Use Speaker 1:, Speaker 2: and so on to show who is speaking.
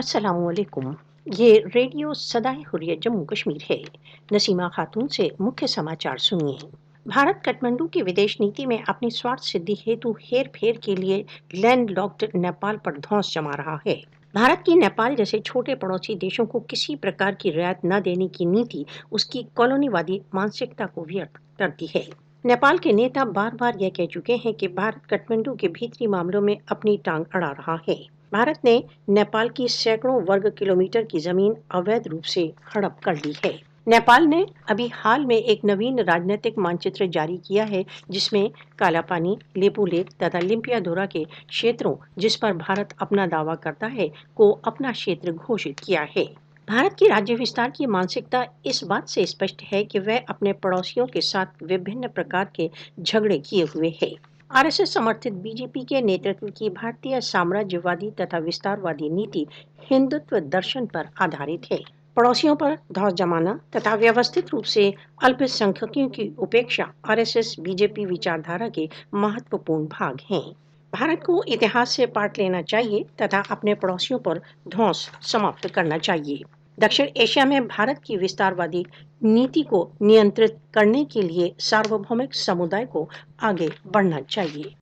Speaker 1: अस्सलामुअलैकुम। ये रेडियो सदाए हुर्रियत जम्मू कश्मीर है। नसीमा खातून से मुख्य समाचार सुनिए। भारत काठमांडू की विदेश नीति में अपनी स्वार्थ सिद्धि हेतु हेर फेर के लिए लैंड लॉक्ड नेपाल पर धौंस जमा रहा है। भारत की नेपाल जैसे छोटे पड़ोसी देशों को किसी प्रकार की रियायत न देने की नीति उसकी कॉलोनीवादी मानसिकता को व्यक्त करती है। नेपाल के नेता बार बार यह कह चुके हैं कि भारत काठमांडू के भीतरी मामलों में अपनी टांग अड़ा रहा है। भारत ने नेपाल की सैकड़ों वर्ग किलोमीटर की जमीन अवैध रूप से हड़प कर ली है। नेपाल ने अभी हाल में एक नवीन राजनीतिक मानचित्र जारी किया है, जिसमें कालापानी, लेपुलेख तथा लिम्पियाधोरा के क्षेत्रों, जिस पर भारत अपना दावा करता है, को अपना क्षेत्र घोषित किया है। भारत की राज्य विस्तार की मानसिकता इस बात से स्पष्ट है कि वह अपने पड़ोसियों के साथ विभिन्न प्रकार के झगड़े किए हुए है। आरएसएस समर्थित बीजेपी के नेतृत्व की भारतीय साम्राज्यवादी तथा विस्तारवादी नीति हिंदुत्व दर्शन पर आधारित है। पड़ोसियों पर धौंस जमाना तथा व्यवस्थित रूप से अल्पसंख्यकों की उपेक्षा आरएसएस बीजेपी विचारधारा के महत्वपूर्ण भाग हैं। भारत को इतिहास से पाठ लेना चाहिए तथा अपने पड़ोसियों पर धौंस समाप्त करना चाहिए। दक्षिण एशिया में भारत की विस्तारवादी नीति को नियंत्रित करने के लिए सार्वभौमिक समुदाय को आगे बढ़ना चाहिए।